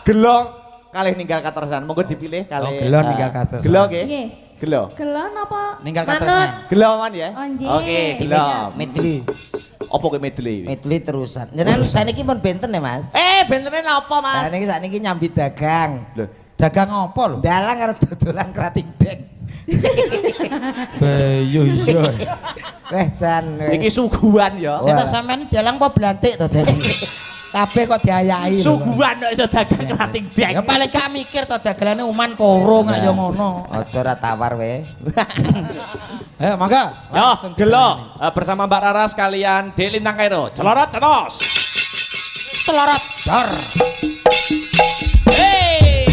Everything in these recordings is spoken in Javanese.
Gelo kalih ninggal katresnan. Monggo dipilih kalih. Oh, gelo ninggal katresnan. Gelo nggih. Nggih. Gelo. Gelo napa? Ninggal katresnan. Gelo man ya. Oh, nggih. Oke, gelo. Medley. Apa kowe medley? Medley terusan. Jenengan saniki pun benten ya, Mas? Bentene napa, Mas? Nah, sakniki nyambi dagang. Lho, Dagang apa lho? Dalang karo dodolan krating deng. Bayo iya. Weh Jan. iki suguhan ya. Saya tak sampean dalang apa blantik to Jan? Kabeh kok diayahi. Suguhan kok iso dagang krating dek. Ya paling gak mikir to dagelane uman poro gak ya ngono. Aja ora tawar we. Ayo mangga. Yo, gelo bersama Mbak Rara sekalian di Lintang Kairo. Celorot terus. Celorot dor. Hey.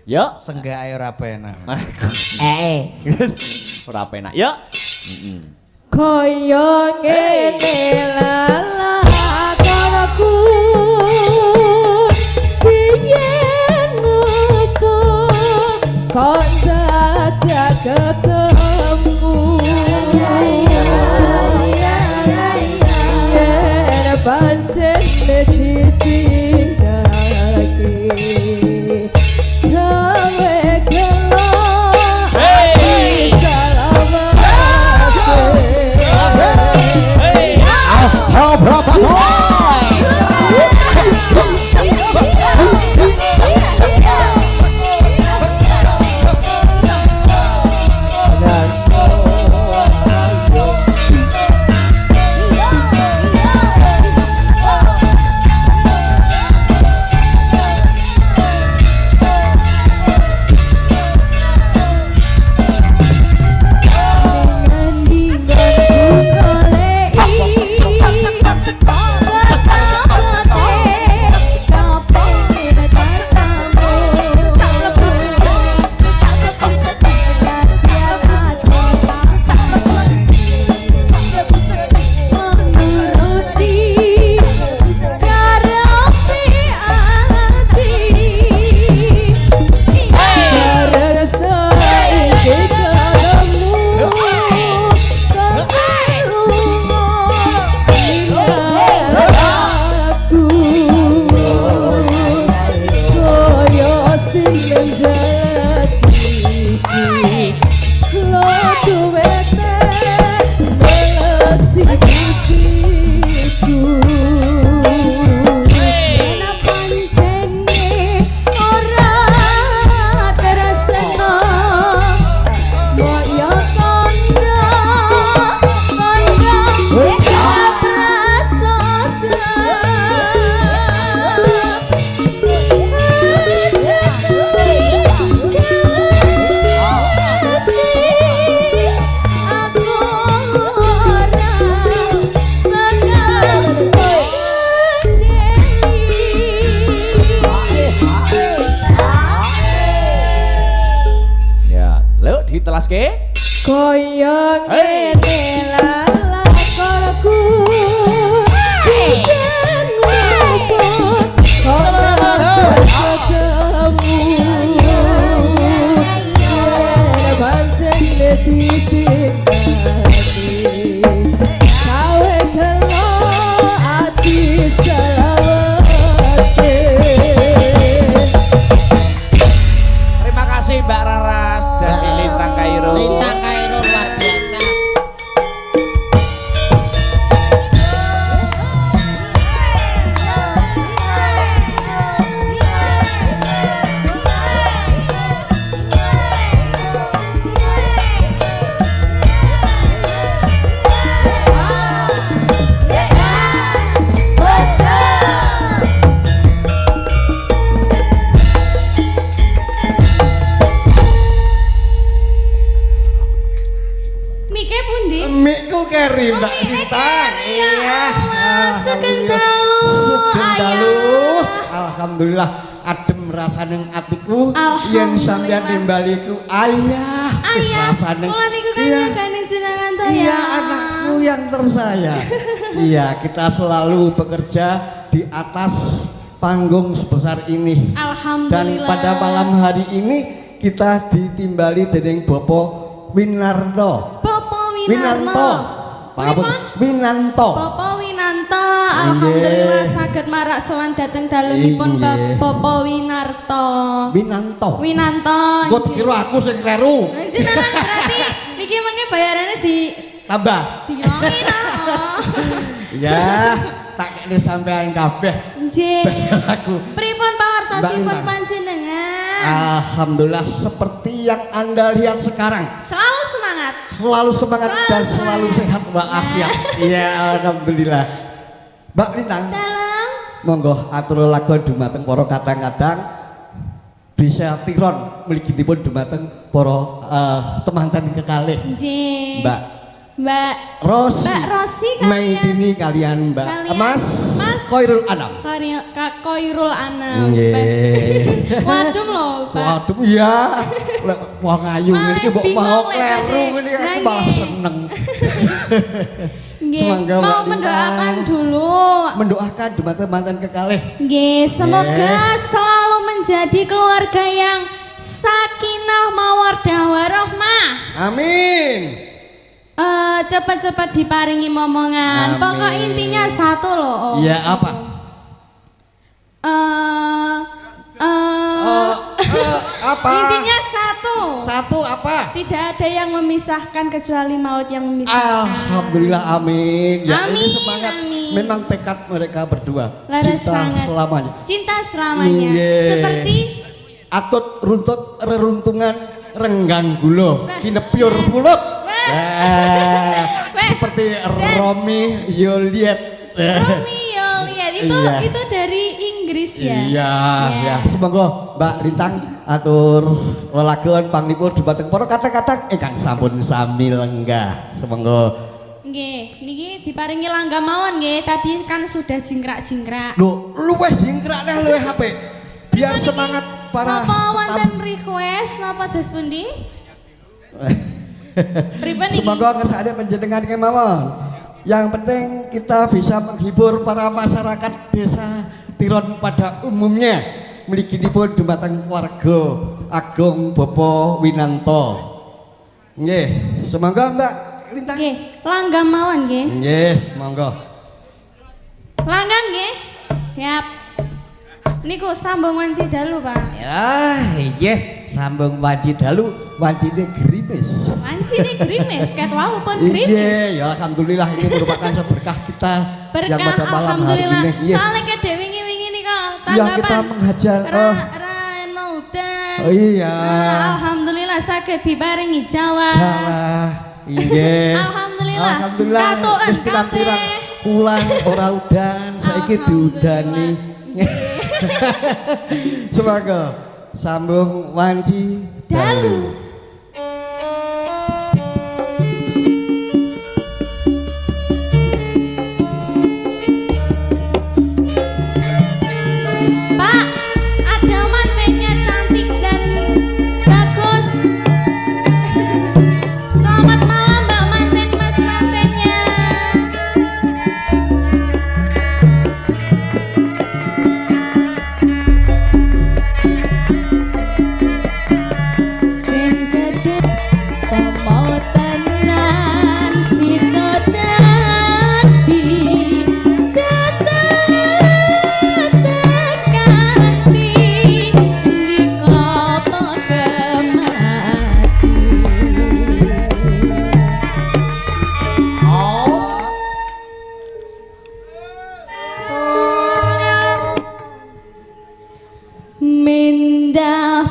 Yo, senggake ora penak. Ora penak. Yo. Kaya ngene lalakonku biyen muku kok dadak ketemu yen pancen ditinggalake Astro Protatoy. ke? Koyo Hey. ngene lalakonku Hujan ngopo Kalau ketemu Yen pancen ditinggali Kawe kelo ati selawase Terima kasih Mbak Raras dari Lintang Kairo. Lintang Kairo luar biasa. Mike pundi? Mikku keri Mbak Lintang. Iya. Sugeng dalu, Dalu. ayah. Alhamdulillah adem rasane atiku Alhamdulillah. yen sampeyan nimbaliku ayah. Ayah, rasane. kula niku kan Iya. nyegani jenengan ta ya. Iya anakku yang tersayang. Iya kita selalu bekerja di atas panggung sebesar ini. Dan Alhamdulillah. pada malam hari ini kita ditimbali dening Bapak Winarto. Bapak Winanto. Winarto. Pangapun Pripun? Winanto. Bapak Winanto, alhamdulillah saged marak sowan dhateng dalemipun Inggih. Bapak Winarto. Winanto. Winanto. Kok dikira aku sing kleru. Jenengan berarti niki mengke bayarannya di Tambah. dilongi no. Ya, tak kene sampean kabeh Nggih. bayar aku. Pripun pawartosipun Mbak Lintang. panjenengan? Alhamdulillah seperti yang Anda lihat sekarang. Selalu semangat. Selalu semangat dan selalu sehat walafiat. Iya, alhamdulillah. Mbak Lintang, Dalam monggo atur lagu dumateng para kadang-kadang bisa tiron mliginipun dumateng para temanten kekalih. nggih. Mbak Mbak Rosi. Mbak Rosi kalian Maidini kalian Mbak Kalian. Mas Mas. Koirul Anam. Kak Koirul Anam. Nggih. Waduh lho, Pak. Waduh iya. Lek wong ayu Malah ngene iki mbok bingung mau lek kleru tadi. ngene aku Nah, malah nggih. seneng. Nggih, Semoga Mbak mau Lintang mendoakan dulu. Mendoakan dumateng mantan kekalih. Nggih, semoga selalu menjadi keluarga yang sakinah mawaddah warahmah. Amin. Cepat-cepat diparingi momongan. Amin. Pokok intinya satu loh. Om. Iya apa? Apa? Intinya satu. Satu apa? Tidak ada yang memisahkan kecuali maut yang memisahkan. Alhamdulillah amin. Ya Amin, ini semangat. amin. Memang tekad mereka berdua. Laras Cinta sangat. selamanya. Cinta selamanya. Iya. Seperti Atut runtut reruntungan renggang gulo kinepyur pulut. Weh. Seperti Romi Juliet. Romeo lihat itu Iya. itu dari Inggris ya. Iya, ya. Semoga Mbak Lintang atur lelagon panglipur dumateng para kata-kata ingkang sampun sami lenggah. Semoga Nggih, niki diparingi langga mawon nggih. Tadi kan sudah jingkrak-jingkrak. lu luweh jingkrak neh luweh HP. Biar semangat para Napa wonten request napa dos pundi? Pripun niki? semoga ngersane panjenengan kemawon. Yang penting kita bisa menghibur para masyarakat desa Tiron pada umumnya. Mliginipun dumateng warga Agung Bapak Winanto. Nggih, semoga Mbak Lintang. Nggih, langga mawon nggih. Nggih, monggo. Langga nggih. Siap. Niku sambung wanci dalu, Pak. Ya, iya, sambung wanci dalu, wancine gerimis. Wanci ini grimis, ket wau pun Iya, grimis. ya alhamdulillah ini merupakan seberkah kita yang Berkah pada malam hari alhamdulillah. ini. Iya. Soalnya ke wingi-wingi nih kok Iya, kita tanggapan menghajar, Rano udan. Oh iya. Alhamdulillah saged diparingi Jawa. Jawa. Iya. Alhamdulillah. Alhamdulillah. Katukan Wis pirang-pirang kabeh. pulang ora udan, saiki diudani. Semoga sambung wanci dalu. Pak, ada man make-nya cantik dan bagus.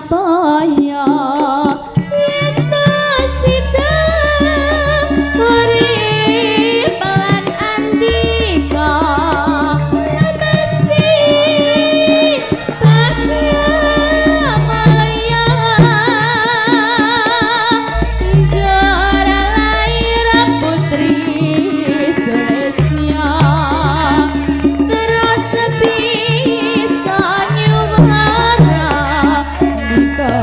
Surabaya Sita urip lan andika mesti Bagya Maya jara lair putri Sulistya terus bisa nyuwara dikeka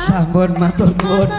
Sampun matur nuwun.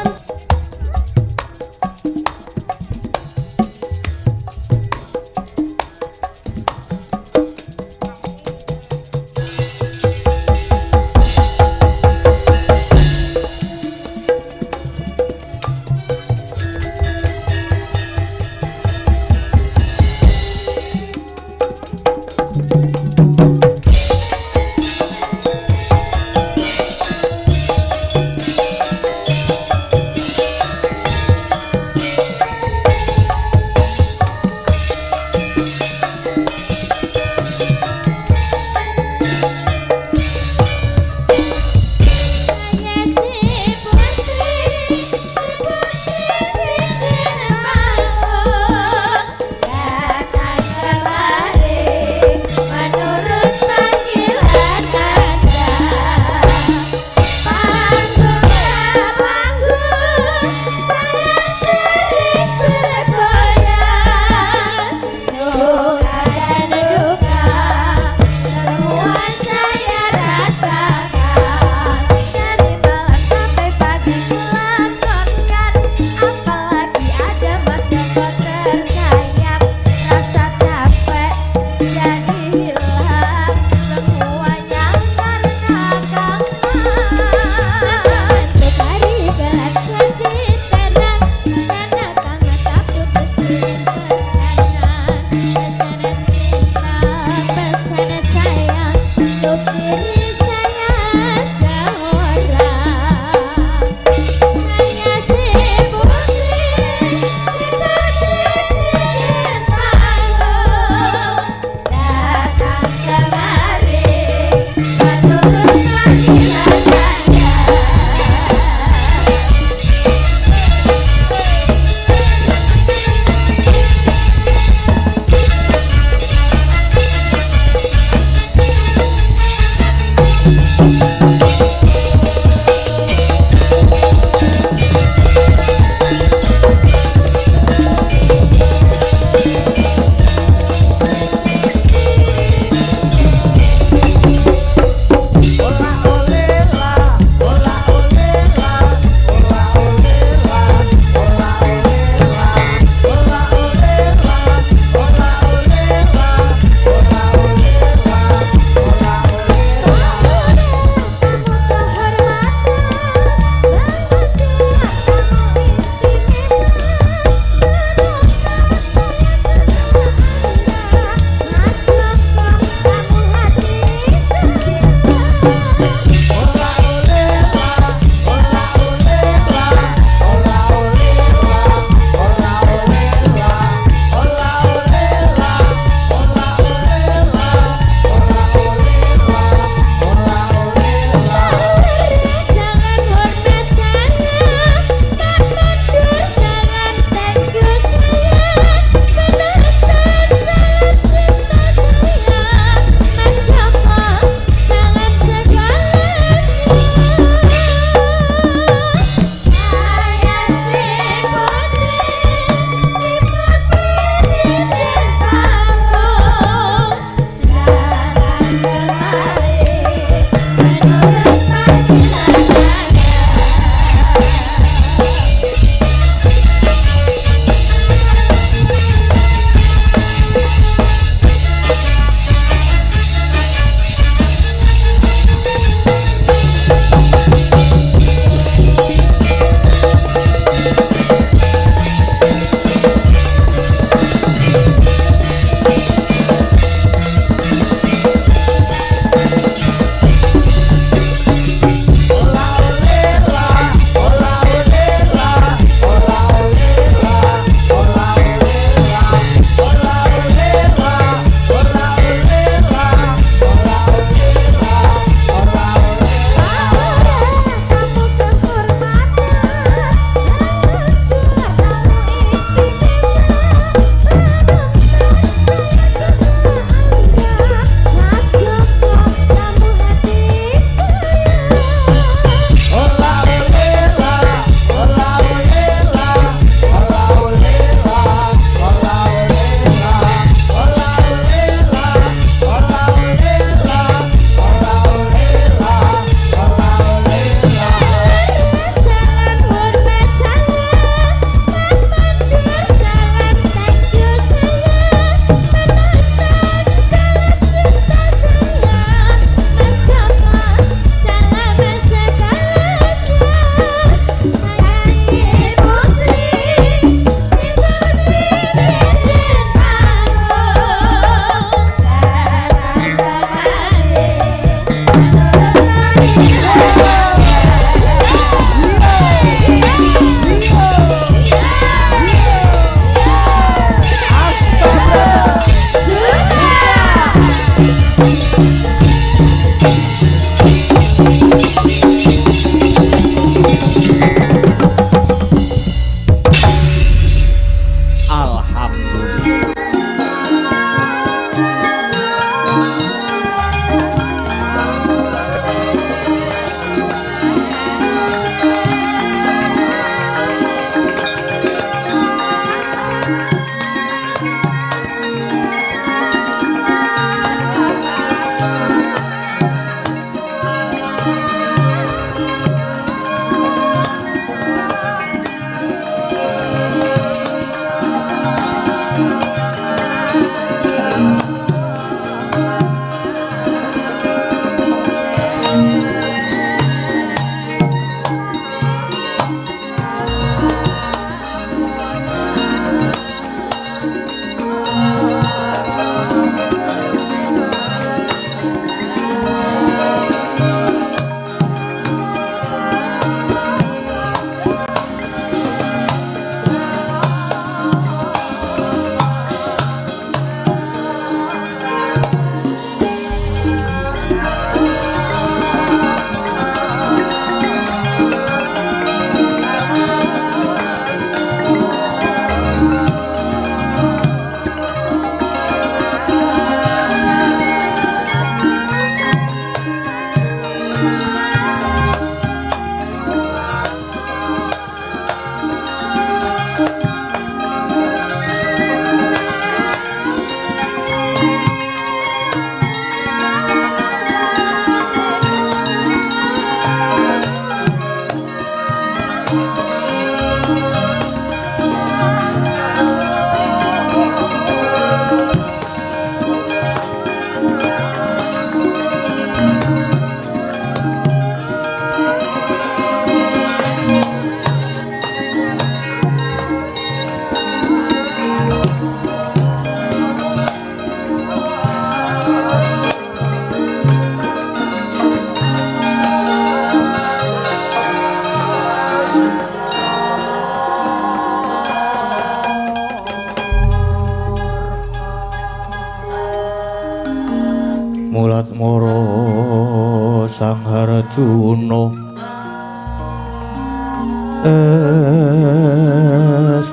Arjuna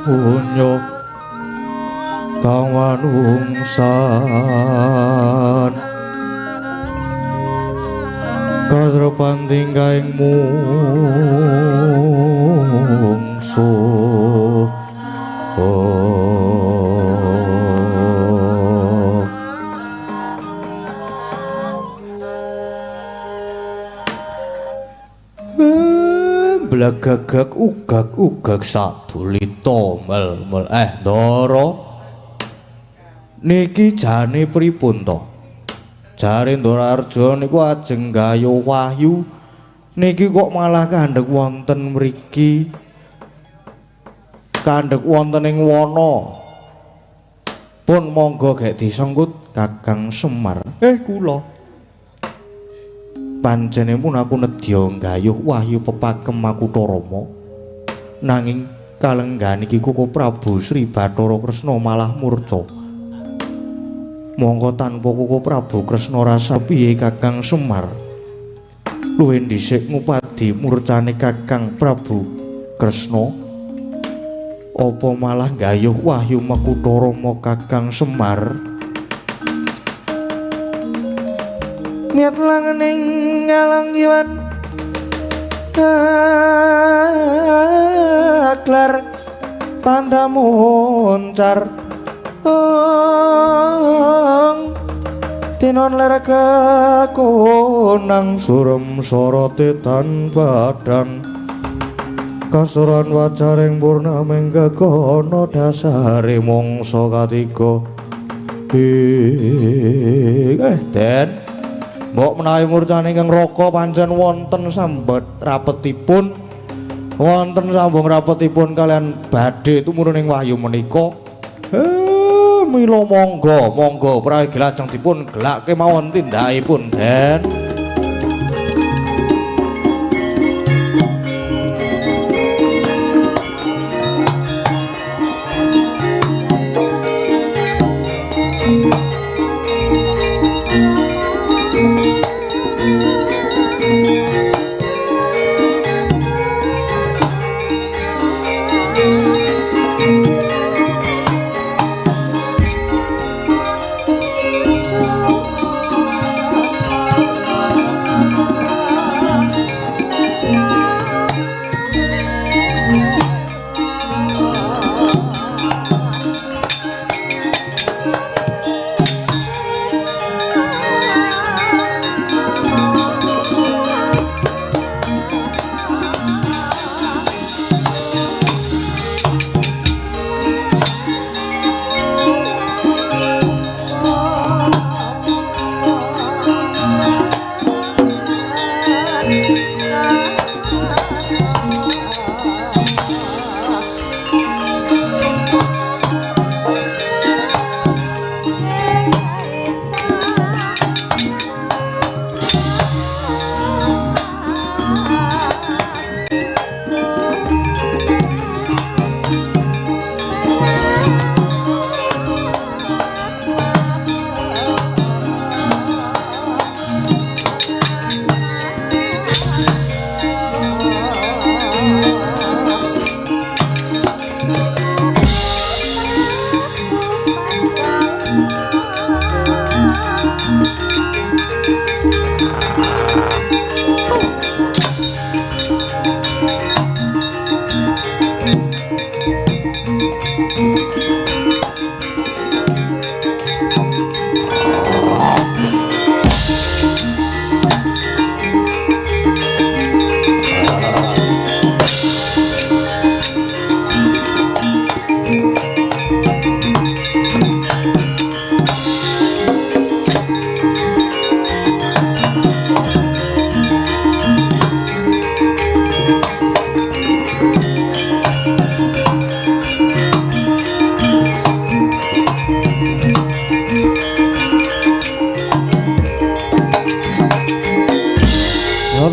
punya kang manungsan kasrepan tingkaing mungsuh blagagak ugag sadulita mel-mel Ndara niki jane pripun to jare Ndara Arjuna niku ajeng gayuh wahyu niki kok malah kandhek wonten mriki kandhek wonten ing wana pun monggo gek disengkut Kakang Semar kula panjenengan aku nedya gayuh wahyu pepakem Makutarama nanging kalenggan iki Koko Prabu Sri Bathara Kresna malah murca monggo tanpa Koko Prabu Kresna rasa piye Kakang Semar luwih dhisik ngupadi murcane Kakang Prabu Kresna apa malah gayuh wahyu Makutarama Kakang Semar niat langening ngalanggiwan aklar pandamuncar tinon ler kakonang surem sorote tan padang kasuran wacaring purnaming gegono dasare mangsa katiga Den mbok menawi murcane ingkang raka pancen wonten sambet rapetipun wonten sambung rapetipun kalian badhe tumurun ing wahyu menika mila monggo prayogi lajeng dipun gelake mawon tindakipun Den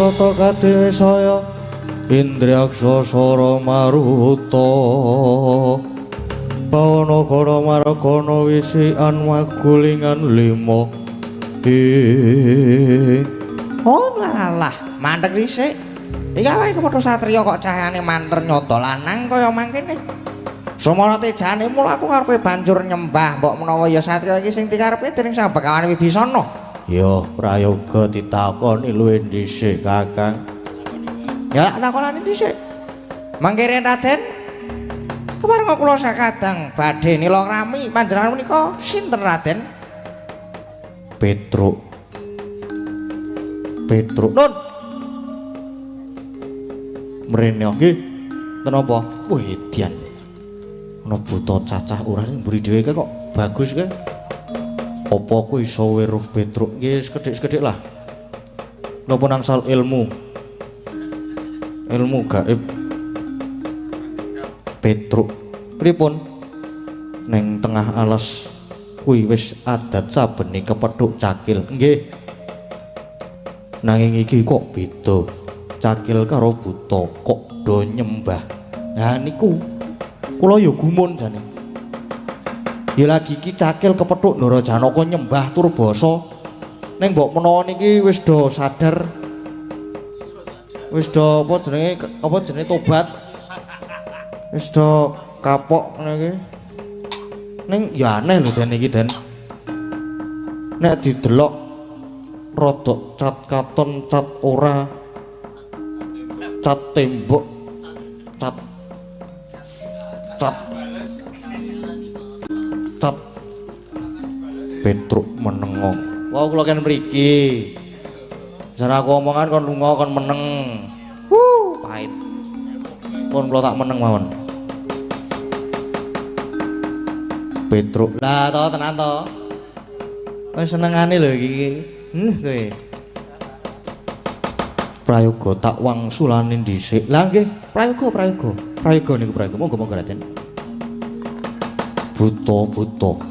Rata kadhewe saya Indriaksa Sara Maruta Pawanagara Margana wisikan magulingan 5 oh lalah mandeg dhisik. Iki wae kepethuk satriya kok cahayane manter nyata lanang kaya mangkene. Sumana tejane mula aku karo kowe banjur nyembah mbok menawa ya satriya iki sing dikarepe dening Sang Begawan Wibisana. Ya, prayoga ditakoni luwih dhisik, Kakang. Ya, takoni dhisik. Mangke Raden, kepareng kula sakadang badhe nila rami panjenengan menika sinten Raden? Petruk. Nun. Mrene nggih. Kenapa? Wih, Dian. Ana buta cacah ora sing mburi dhewe kok bagus ke? Apa ku iso weruh Petruk? Nggih, sekedhik-sekedhik lah. Napa nangsal ilmu gaib. Petruk. Pripun? Neng tengah alas kuwi wis adat sabene kepethuk cakil. Nggih. Nanging iki kok beda. Cakil karo buta kok do nyembah. Nah niku kula ya gumun jane. Ya lagi iki cakil kepethuk Ndara Janaka nyembah tur basa. Ning mbok menawa niki wis do sadar. Wis do apa jenenge tobat. Wis do kapok ngene iki. Ning ya aneh lho Den iki Den. Nek didelok rodok cat katon cat ora cat tembok cat Petruk menengo. Wah kula kan mriki. Jan aku omongan kon lunga kon meneng. Pahit. Pun kula tak meneng mawon. Petruk. Lah to tenan to. Wis senengane lho iki. Kowe. Prayoga tak wangsulane dhisik. Lah nggih, prayoga. Prayoga niku prayoga. Monggo Raden. Buta.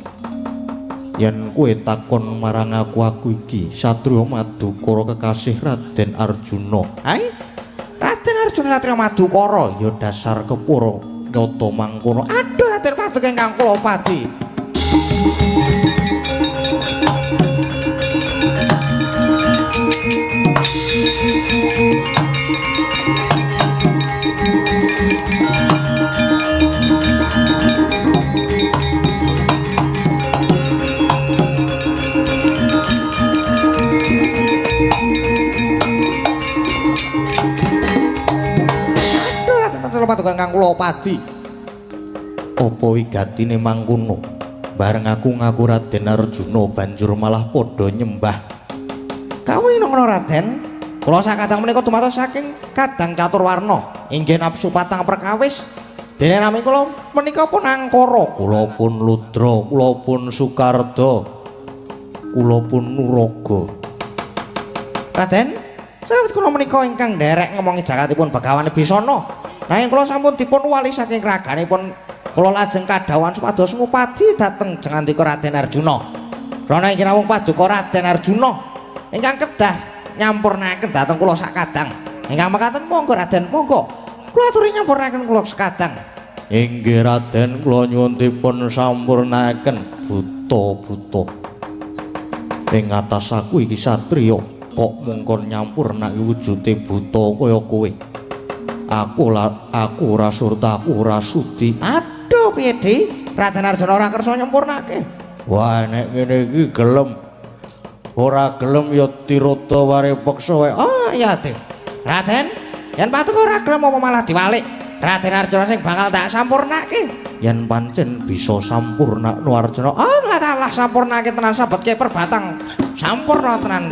Yen kowe takon marang aku iki Satriya Madukara kekasih Raden Arjuna. Hai? Raden Arjuna Satriya Madukara ya dasar kepura nyata mangkono. Aduh Raden Paduka ingkang kula pati. Paduka kang kula padi. Apa wigatine mangkono? Bareng aku ngaku Raden Arjuna banjur malah padha nyembah. Kawin ngono Raden? Kula sakadang menika dumados saking kadang caturwarna. Inggih nafsu patang perkawis. Dene nami kula menika pun Angkara, kula pun Ludra, kula pun Sukarda, kula pun Nuraga. Raden, sawet kula menika ingkang nderek ngomongi jakatipun Begawan Wibisana. Nanging kula sampun dipun wali saking raganipun kula lajeng kadhawan supados ngupadi dhateng jengandika Raden Arjuna. Rana inggih namung Paduka Raden Arjuna ingkang kedah nyampurnaken dhateng kula sakadang. Ingkang mekaten monggo Raden, monggo. Kula aturi nyampurnaken kula sakadang. Inggih Raden, kula nyuwun dipun sampurnaken buta. Ing atas aku iki satriya kok mungkon nyampurnake wujude buta kaya kowe. Aku ora surta, aku ora sudi. Aduh piye Di? Raden Arjuna ora kersa nyempurnake. Wah nek ngene iki gelem. Ora gelem ya tirata warepeksa wae. Oh iya Di. Raden, yen Paduka ora gelem apa malah diwalik. Raden Arjuna sing bakal tak sampurnake. Yen pancen bisa sampurnakno Arjuna. Oh lah sampurnake tenan sabetke perbatang. Sampurna tenan.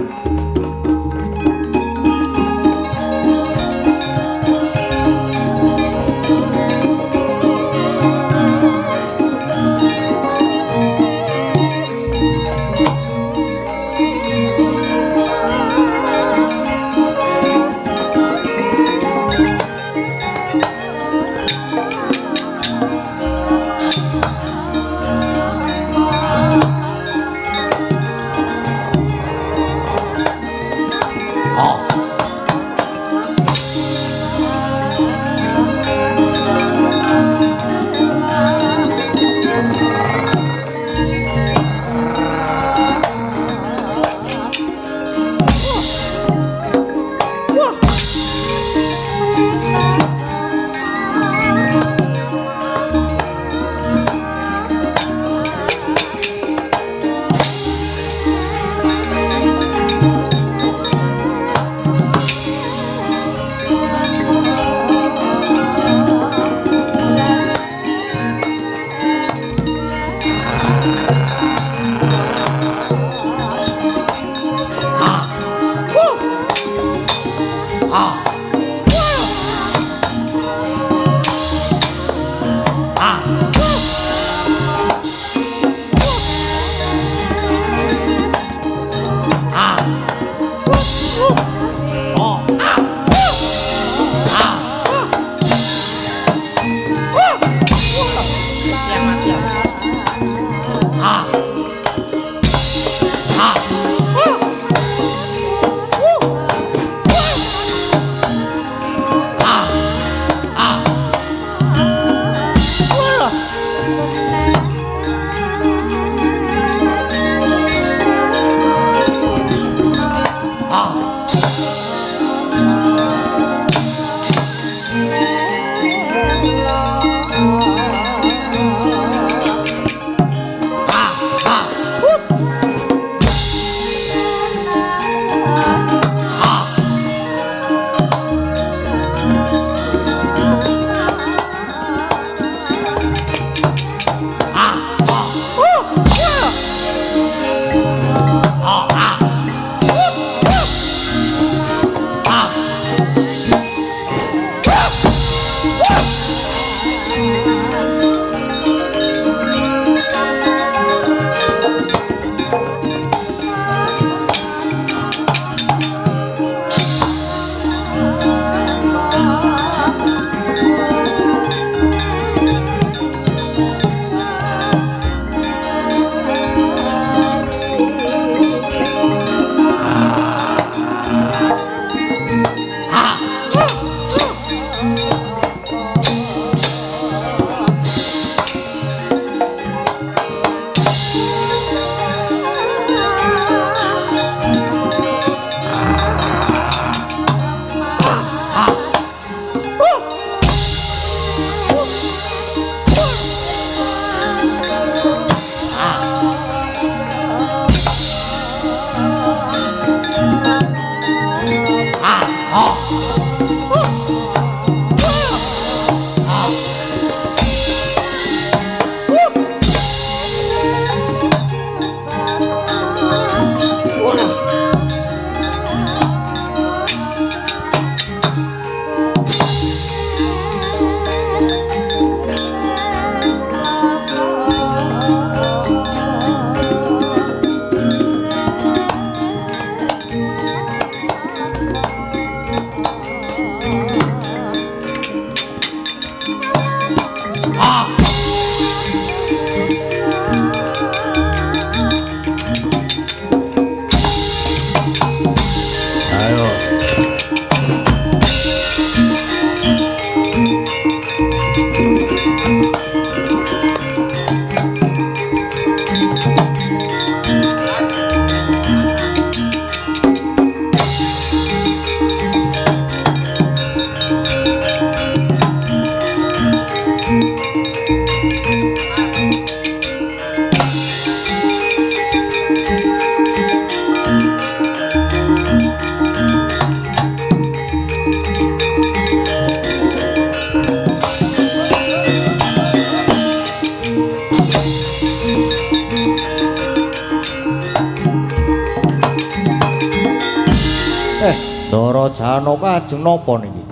Janaka ajeng napa niki?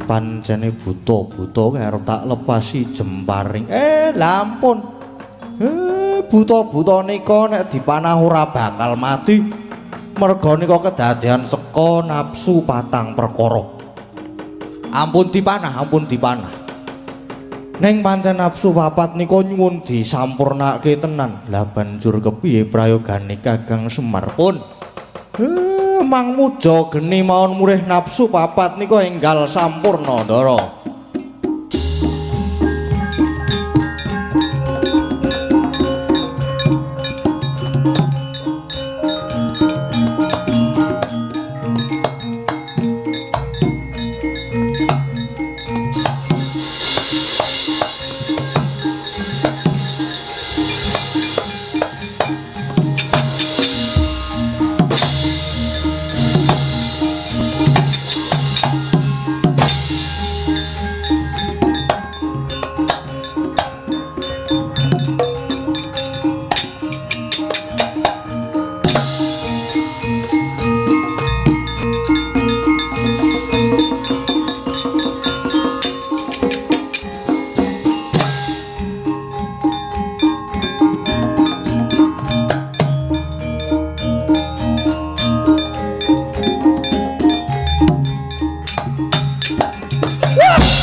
Pancene buta-buta karo tak lepasi jemparing. Lampun. Buta-buta nika nek dipanah ora bakal mati. Merga nika kedadean seka nafsu patang perkara. Ampun dipanah, ampun dipanah. Neng pancen nafsu papat nika nyuwun disampurnake tenan. Lah banjur kepiye prayogane Kakang Semar pun? Mang muja geni mawon murih nafsu papat nika enggal sampurna ndara.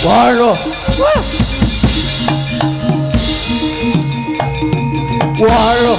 Waduh. Waduh.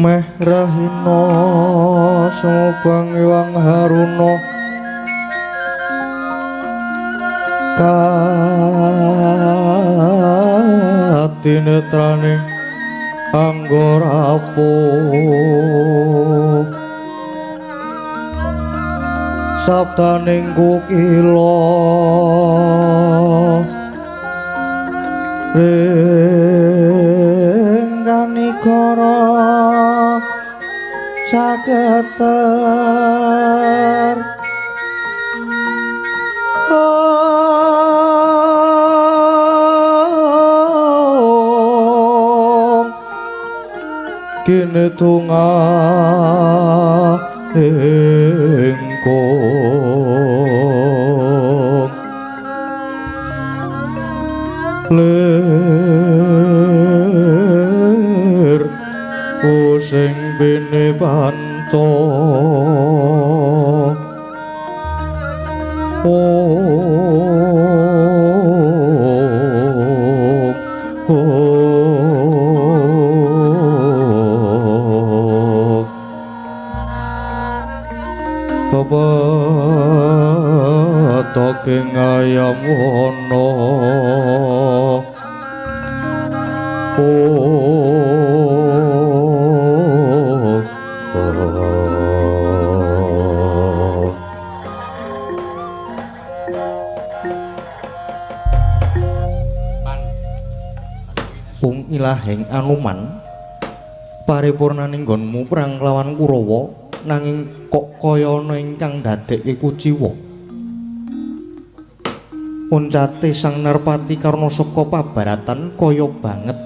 Meh rahina sumubang iwang haruna katinetraning anggarapuh sabdaning kukila rengganikara sageter kene tungah engkong ler pusing bene panca Toke ngayam wono Ilahing Anuman paripurnaning nggonmu perang kelawan Kurawa nanging kok kaya ana ingkang dadekke kuciwa. Uncate Sang Narpati Karna saka pabaratan kaya banget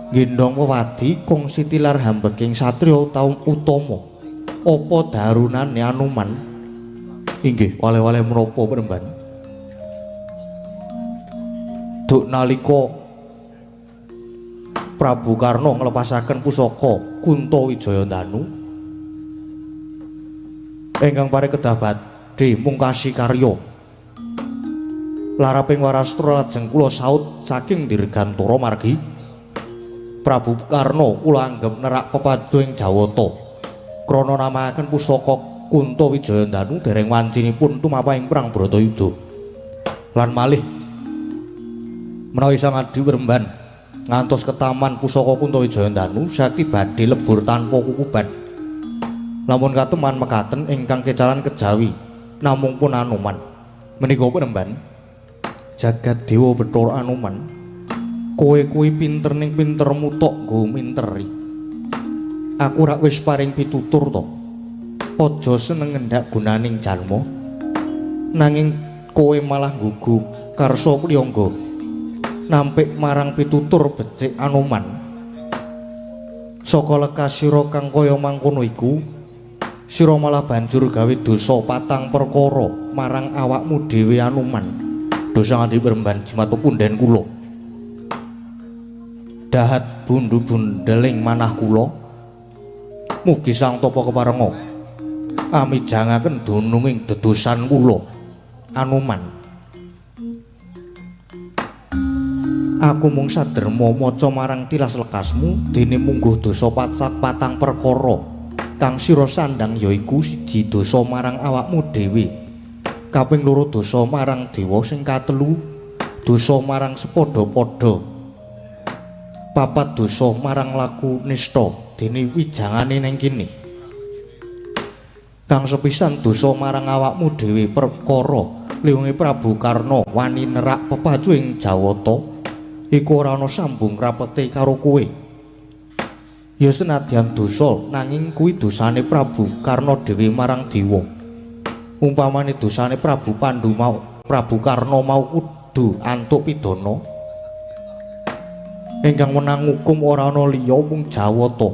gendhong wewadi kongsi tilar hambeking satriya utama. Apa darunane Anuman? Inggih, wale-wale menapa Penemban? Duk nalika Prabu Karna nglepasaken pusaka Kuntawijaya Danu ingkang pareng kedah badhe mungkasi karya laraping warastra lajeng kula saut saking dirgantara margi Prabu Karna kula anggep nerak pepadu ing Jawata krana namaken pusaka Kuntawijaya Danu dereng wancinipun tumapahing perang Bratayuda lan malih menawi sang adi Weremban ngantos ketaman pusaka Kuntawijaya Danu sakti badhe lebur tanpa kukuban. Lamun kateman mekaten ingkang kecalan kejawi namung pun Anuman. Menika Penemban jagat dewa Bathara Anuman. Kowe kuwi pinter ning pintermu tok nggo minteri. Aku rak wis paring pitutur to. Aja seneng ngendhak gunaning jalma. Nanging kowe malah nggugu karsa priyangga. Nampik marang pitutur becik Anuman. Saka lekas sira kang kaya mangkono iku, sira malah banjur gawe dosa patang perkara marang awakmu dhewe Anuman. Dosa ngadi Weremban jimat pepunden kula. Dahat bundu-bundeling manah kula. Mugi Sang Tapa keparenga amijangaken dununging dedosan kula Anuman. Aku mung saderma maca marang tilas lekasmu dene mungguh dosa patang perkara kang sira sandang yaiku siji dosa marang awakmu dhewe, kaping loro dosa marang dewa, sing katelu dosa marang sepadha-padha, papat dosa marang laku nista dene wijangane ning kene, kang sepisan dosa marang awakmu dhewe perkara liwunge Prabu Karna wani nerak pepaju ing Jawata iku ora ana sambung rapete karo kowe. Ya senadyan dosa nanging kuwi dosane Prabu Karna dhewe marang dewa. Umpamane dosane Prabu Pandhu mau, Prabu Karna mau kudu antuk pidana. Ingkang menang hukum ora ana liya mung Jawata.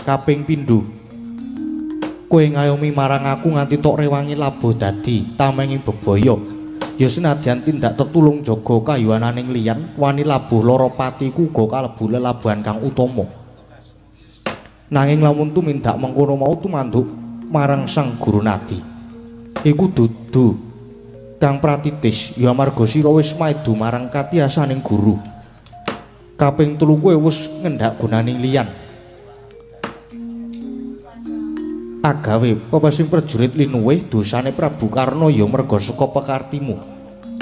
Kaping pindho kowe ngayomi marang aku nganti tok rewangi labuh dadi tamenging bebaya. Ya senadyan tindak tetulung jaga kayuananing liyan wani labuh lara patiku uga kalebu lelabuhan kang utama. Nanging lamun tumindak mengkono mau tumanduk marang Sang Guru Nadi iku dudu kang pratitis, ya marga sira wis maedu marang katiasaning guru. Kaping 3 kowe wis ngendhak gunaning liyan. Agawe pepesing prajurit linuwih dosane Prabu Karna ya merga saka pekartimu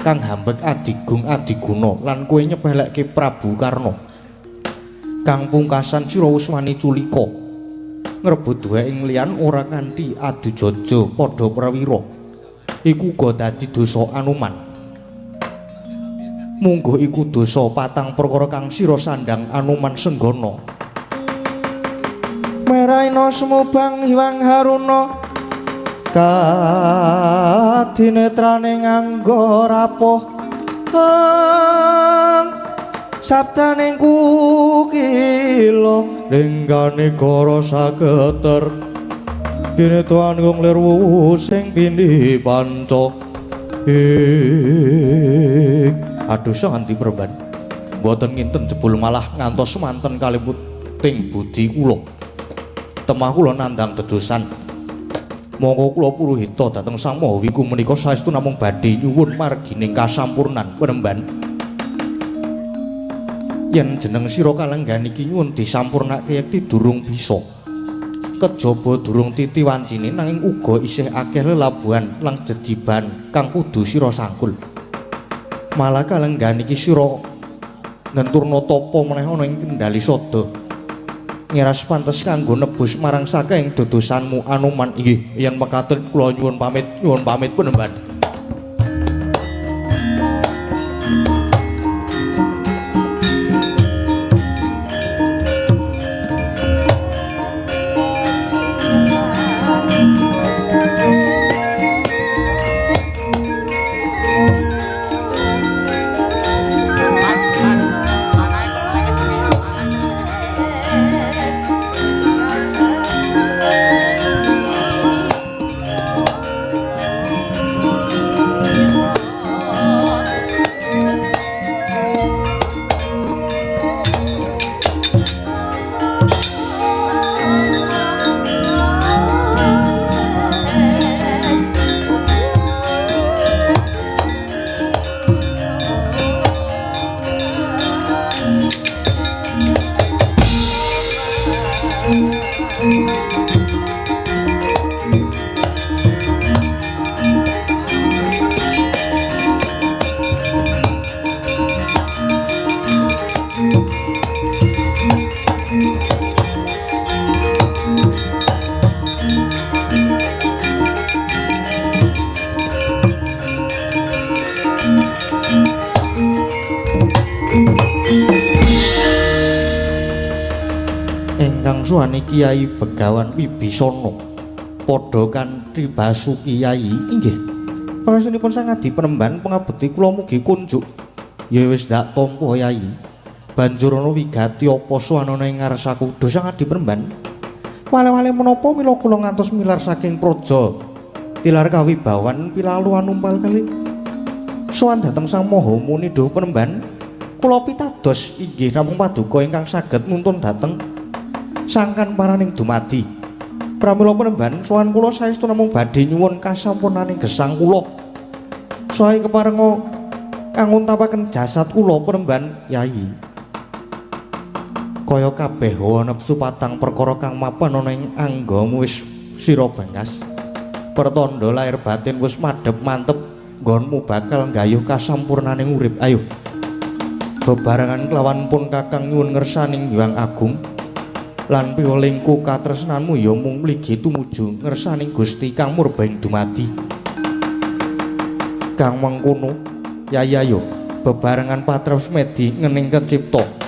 kang hambek adigung adiguna lan kowe nyepelekke Prabu Karna kang pungkasan sira wis wani culika ngrebut duweking liyan ora kanthi adu jaja padha prawira iku uga dadi dosa Anuman. Mungguh iku dosa patang perkara kang sira sandang Anuman senggana. Meraina sumubang hiwang haruna kadinetrane nganggo rapuh sabdaning kukila linggane goro sageter kene tuan gong lirwu sing pindi panca aduh sanganti perban mboten nginten jebul malah ngantos semanten kaliputing budi kula. Temah kula nandhang dedosan. Monggo kula puruhita dhateng Sang Maha Wiku menika saestu namung badhe nyuwun margining kasampurnan Penemban. Yen jeneng sira kalenggan iki nyuwun disampurnake yekti durung bisa. Kejaba durung titi wancine nanging uga isih akeh lelabuhan lan jejiban kang kudu sira sangkul. Malah kalenggan iki sira ngenturna tapa meneh ana ing kendali sada. Ngiras pantes kanggo nebus marang saking dodosanmu Anuman. Inggih, yen mekaten kula nyuwun pamit Penemban. Ingkang suwani Kiai Begawan Wibisana padha kanthi Basuki Kyai inggih pangasunipun Sang Adi Penemban pangabekti kula mugi kunjuk ya wis ndak tampa Kyai banjur ana wigati apa suwanana ing ngarsaku Duh Sang Adi Penemban wale-wale menapa mila kula ngantos milar saking praja tilar kawibawan pilalu anumpal kali sowan dhateng Sang Maha Muni Duh Penemban kula pitados inggih namung paduka ingkang saged nuntun dhateng sangkan paraning dumadi pramila Penemban sowan kula saestu namung badhe nyuwun kasampunaning gesang kula sae keparenga nguntapaken jasad kula Penemban Yai kaya kabeh hawa nepsu patang perkara kang mapan ana ing anggamu wis sira bangkas pertanda lair batin wis madhep mantep nggonmu bakal nggayuh kasampurnaning urip ayo bebarengan kelawan pun kakang nyuwun ngersaning Hyang Agung lan piwelingku katresnanmu ya mung mligi tumuju ngersaning Gusti kang murbaing dumadi kang mengkono Yai ayo bebarengan patrap semedi ngening kecipta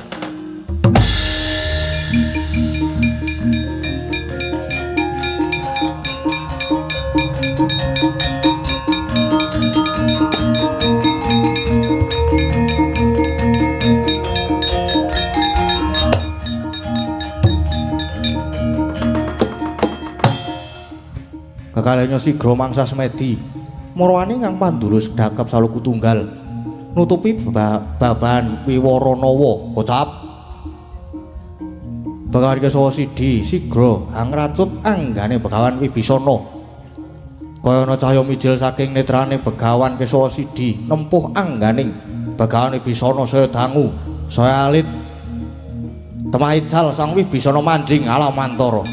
kekalenya sigra mangsa semedi marwani kang pandulus dakep saluku tunggal nutupi baban Wiwaranawa kocap Bekarya saha sidi sigra angracut anggane Begawan Wibisana kaya ana cahya mijil saking netrane Begawan Kesawa Sidi nempuh angganing Begawan Wibisana saya dangu saya alit temaical Sang Wibisana manjing alamantara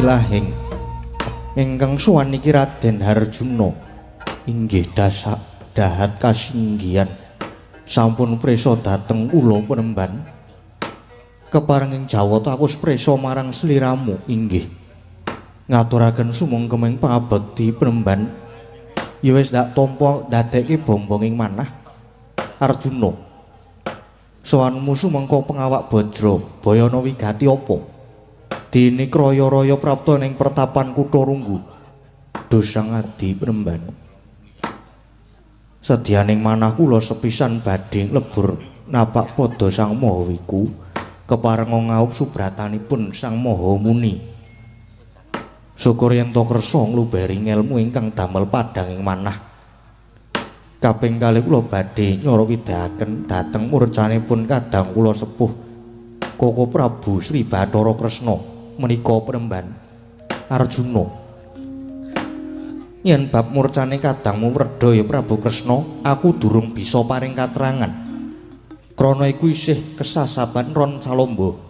Ilahing ingkang suwan niki Raden Harjuna inggih dahat kasinggihan sampun prisa dhateng kula Penemban keparenging jawata aku prisa marang sliramu inggih ngaturaken sumangkeming pangabekti Penemban ya wis dak tampa ndadekke bombonging manah Arjuna sowanmu sumangka pengawak Bajra bayana wigati apa dene kraya-raya prapta ning pertapan Kutharunggu Duh Sang Adi Penemban sedyaning manah kula sepisan badhe lebur napak pada Sang Maha Wiku keparenga ngaup subratanipun Sang Maha Muni syukur yen to kersa ngluberi ngelmu ingkang damel padhanging manah kaping kalih kula badhe nyara widhaken dhateng murcanipun kadang kula sepuh Koko Prabu Sri Bathara Kresna menika Penemban Arjuna yen bab murcane kadangmu wredha ya Prabu Kresna aku durung bisa paring katerangan krana iku isih kesasaban ron salomba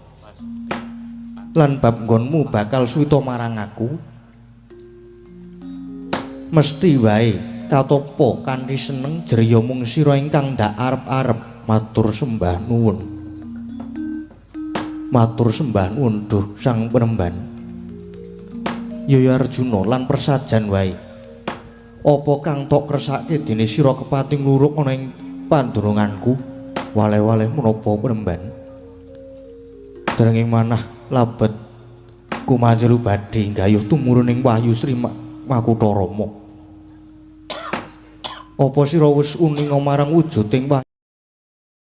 lan bab nggonmu bakal suwita marang aku mesti wae katopo kanthi seneng jerya mung sira ingkang ndak arep-arep matur sembah nuwun. Matur sembah nuwun duh Sang Penemban. Yaya Arjuna lan persajan wae. Apa kang tok kersake dene sira kepating luruk ana ing pandurunganku wale-wale menapa Penemban. Derenging manah labet kumanjelu badhe gayuh tumuruning wahyu Sri Makutarama. Apa sira wis uninga marang wujuding